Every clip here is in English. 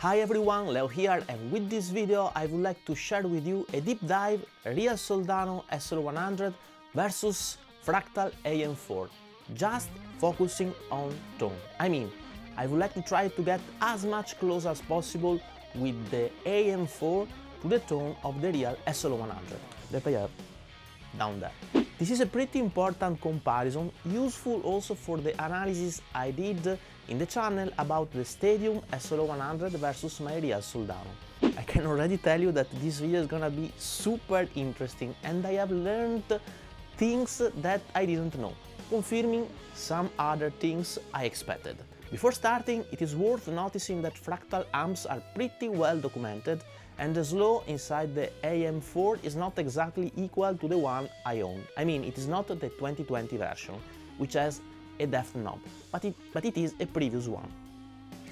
Hi everyone, Leo here, and with this video I would like to share with you a deep dive Real Soldano SL100 versus Fractal AM4, just focusing on tone. I would like to try to get as much close as possible with the AM4 to the tone of the Real SL100 that I have down there. This is a pretty important comparison, useful also for the analysis I did in the channel about the Stadium SL100 versus my Real Soldano. I can already tell you that this video is gonna be super interesting and I have learned things that I didn't know, confirming some other things I expected. Before starting, it is worth noticing that Fractal amps are pretty well documented and the slow inside the AM4 is not exactly equal to the one I own. It is not the 2020 version, which has a depth knob, but it is a previous one.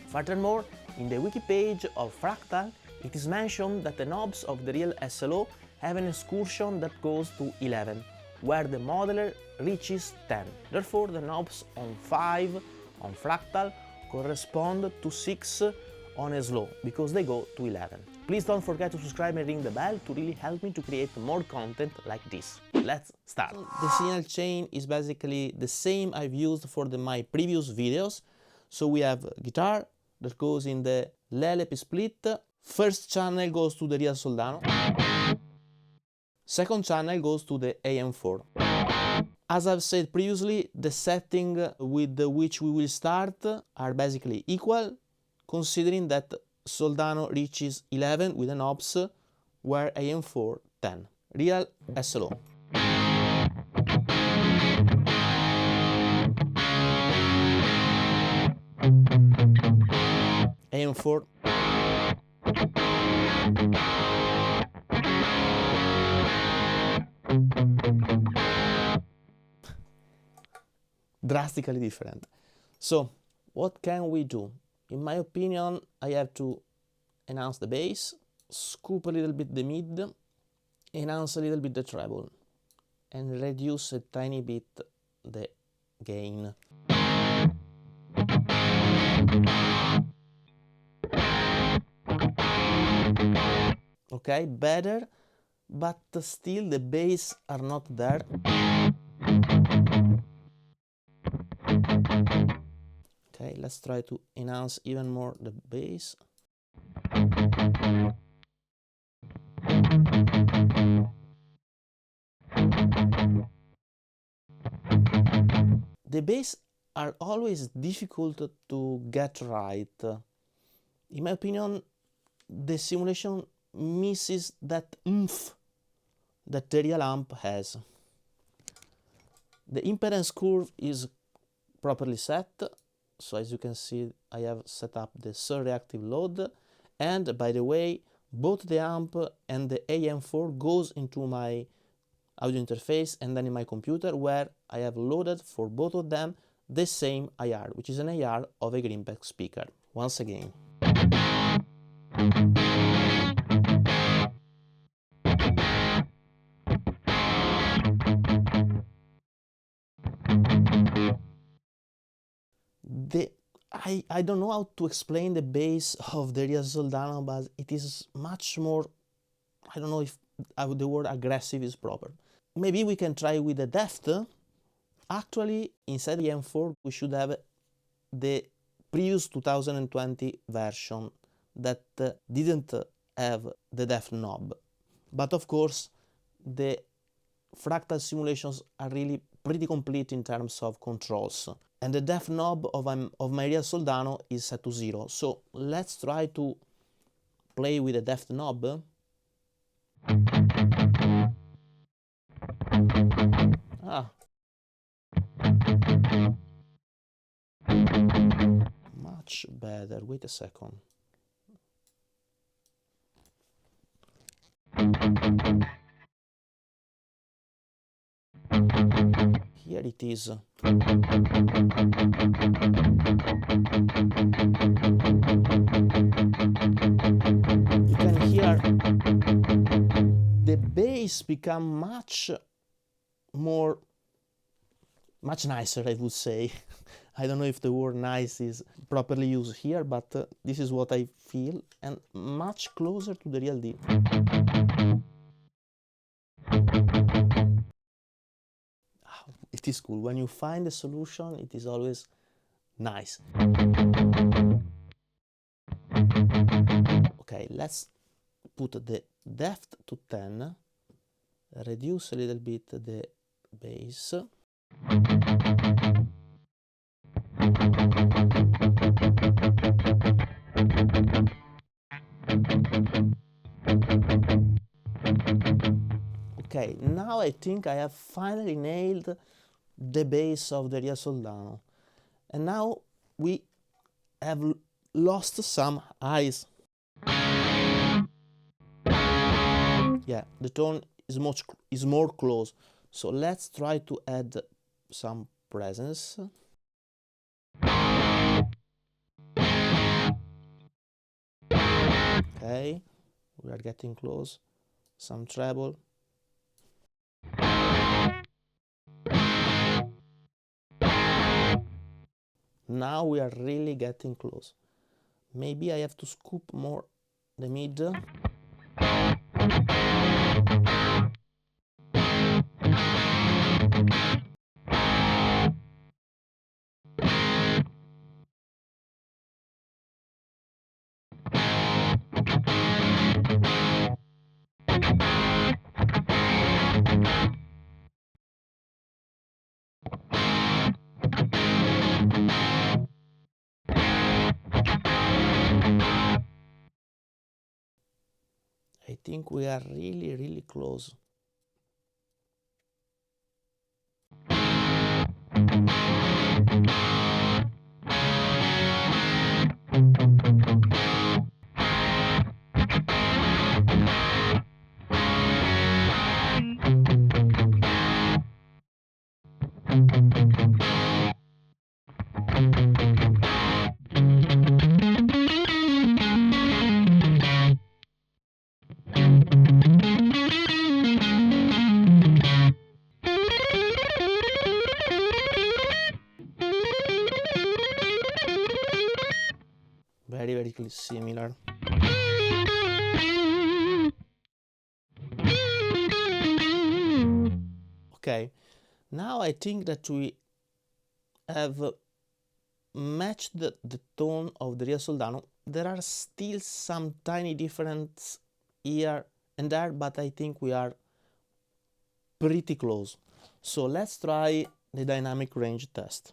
Furthermore, in the wiki page of Fractal, it is mentioned that the knobs of the Real SLO have an excursion that goes to 11, where the modeler reaches 10. Therefore, the knobs on 5 on Fractal correspond to 6 on a slow, because they go to 11. Please don't forget to subscribe and ring the bell to really help me to create more content like this. Let's start. The signal chain is basically the same I've used for my previous videos. So we have guitar that goes in the LP split. First channel goes to the Real Soldano. Second channel goes to the AM4. As I've said previously, the setting with which we will start are basically equal, considering that Soldano reaches 11 with the knobs, where AM4 10. Real SLO. AM4. Drastically different. So, what can we do? In my opinion, I have to enhance the bass, scoop a little bit the mid, enhance a little bit the treble, and reduce a tiny bit the gain. Okay, better, but still the bass are not there. Okay, let's try to enhance even more the bass. The bass are always difficult to get right. In my opinion, the simulation misses that oomph that the real amp has. The impedance curve is properly set, so as you can see I have set up the surreactive load, and by the way, both the amp and the AM4 goes into my audio interface and then in my computer, where I have loaded for both of them the same IR, which is an IR of a Greenback speaker. Once again. I don't know how to explain the bass of the Real Soldano, but it is much more, I don't know if the word aggressive is proper. Maybe we can try with the depth. Actually, inside the M4 we should have the previous 2020 version that didn't have the depth knob. But of course, the Fractal simulations are really pretty complete in terms of controls. And the depth knob of my Real Soldano is set to 0. So let's try to play with the depth knob. Much better. Wait a second. Here it is. You can hear the bass become much nicer, I would say. I don't know if the word nice is properly used here, but this is what I feel, and much closer to the real deal. It is cool. When you find a solution, it is always nice. Okay, let's put the depth to 10, reduce a little bit the bass. Okay, now I think I have finally nailed the bass of the Real Soldano. And now we have lost some highs. Yeah, the tone is more close. So let's try to add some presence. Okay, we are getting close. Some treble. Now we are really getting close. Maybe I have to scoop more the mid. I think we are really, really close. Very, very similar. Okay, now I think that we have matched the tone of the Real Soldano. There are still some tiny differences here and there, but I think we are pretty close. So let's try the dynamic range test.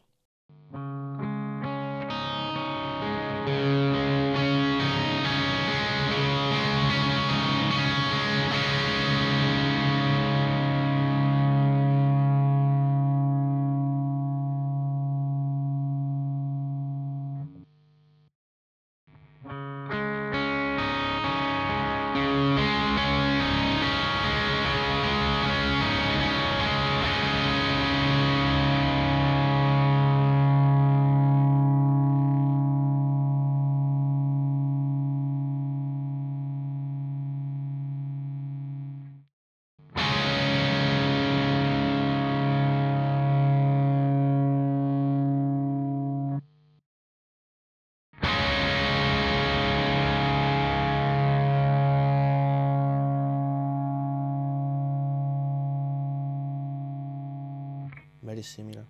Very similar.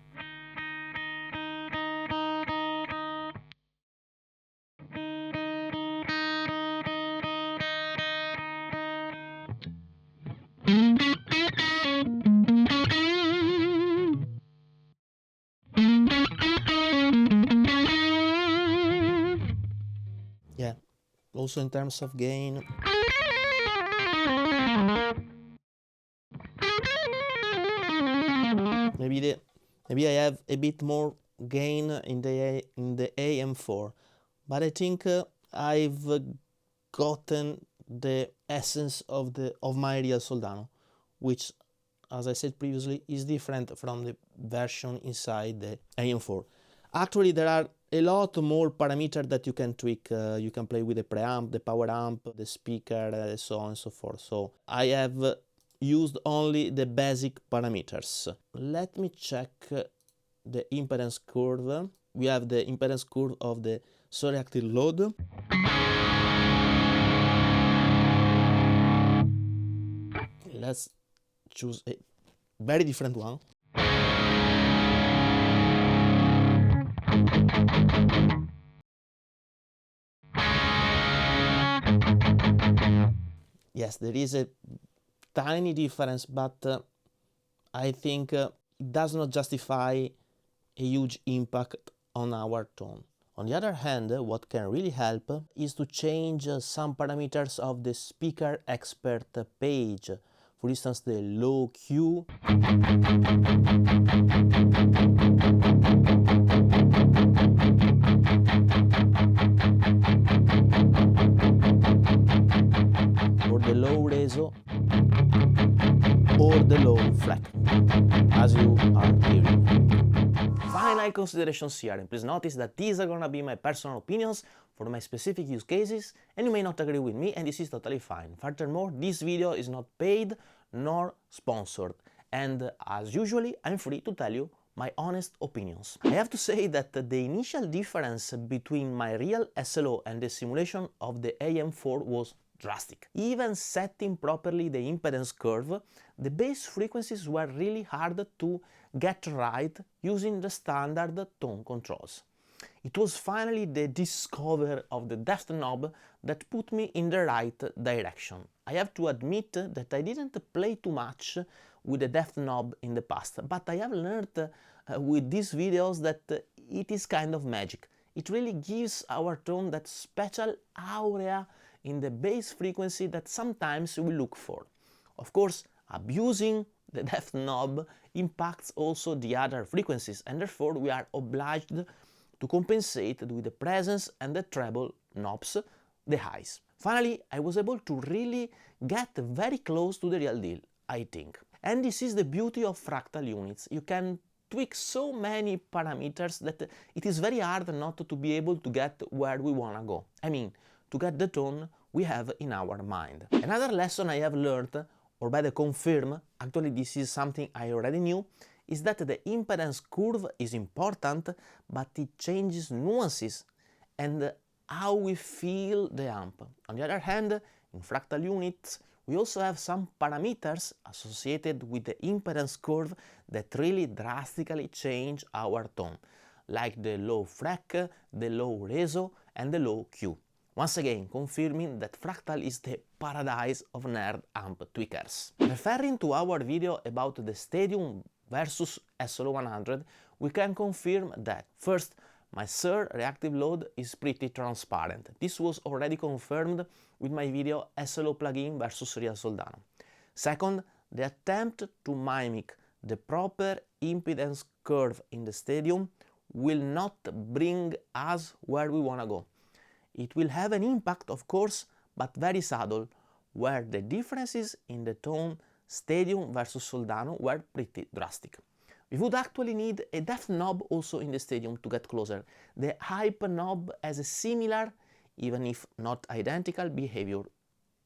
Yeah, also in terms of gain. Maybe I have a bit more gain in the AM4, but I think I've gotten the essence of my Real Soldano, which, as I said previously, is different from the version inside the AM4. Actually, there are a lot more parameters that you can tweak. You can play with the preamp, the power amp, the speaker, so on and so forth. So I have used only the basic parameters. Let me check the impedance curve. we have the impedance curve of the reactive load. Let's choose a very different one. Yes, there is a tiny difference, but I think it does not justify a huge impact on our tone. On the other hand, what can really help is to change some parameters of the speaker expert page. For instance, the low Q, or the low reso, or the low flat, as you are hearing. Final considerations here, and please notice that these are gonna be my personal opinions for my specific use cases, and you may not agree with me, and this is totally fine. Furthermore, this video is not paid nor sponsored, and as usually, I'm free to tell you my honest opinions. I have to say that the initial difference between my real SLO and the simulation of the AM4 was drastic. Even setting properly the impedance curve, the bass frequencies were really hard to get right using the standard tone controls. It was finally the discovery of the depth knob that put me in the right direction. I have to admit that I didn't play too much with the depth knob in the past, but I have learned with these videos that it is kind of magic. It really gives our tone that special aura in the bass frequency that sometimes we look for. Of course, abusing the depth knob impacts also the other frequencies, and therefore we are obliged to compensate with the presence and the treble knobs, the highs. Finally, I was able to really get very close to the real deal, I think. And this is the beauty of fractal units. You can tweak so many parameters that it is very hard not to be able to get where we wanna go. I mean, to get the tone we have in our mind. Another lesson I have learned, or better confirm, actually this is something I already knew, is that the impedance curve is important, but it changes nuances and how we feel the amp. On the other hand, in fractal units, we also have some parameters associated with the impedance curve that really drastically change our tone, like the low frec, the low reso, and the low Q. Once again, confirming that Fractal is the paradise of nerd amp tweakers. Referring to our video about the Stadium versus SL100, we can confirm that, first, my SIR reactive load is pretty transparent. This was already confirmed with my video SLO plugin versus Real Soldano. Second, the attempt to mimic the proper impedance curve in the Stadium will not bring us where we wanna go. It will have an impact, of course, but very subtle, where the differences in the tone Stadium versus Soldano were pretty drastic. We would actually need a depth knob also in the Stadium to get closer. The hype knob has a similar, even if not identical, behavior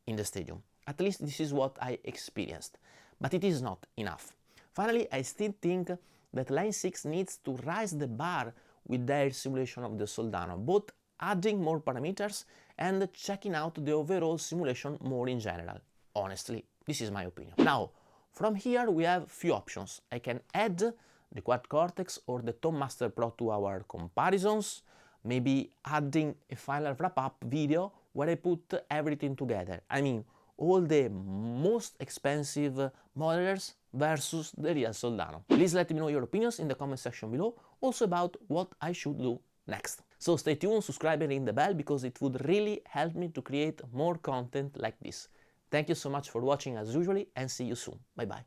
in the Stadium. At least this is what I experienced, but it is not enough. Finally, I still think that Line 6 needs to raise the bar with their simulation of the Soldano, both adding more parameters and checking out the overall simulation more in general. Honestly, this is my opinion. Now, from here we have few options. I can add the Quad Cortex or the Tone Master Pro to our comparisons, maybe adding a final wrap-up video where I put everything together. I mean, all the most expensive modelers versus the Real Soldano. Please let me know your opinions in the comment section below, also about what I should do next. So stay tuned, subscribe and ring the bell, because it would really help me to create more content like this. Thank you so much for watching as usually, and see you soon. Bye bye.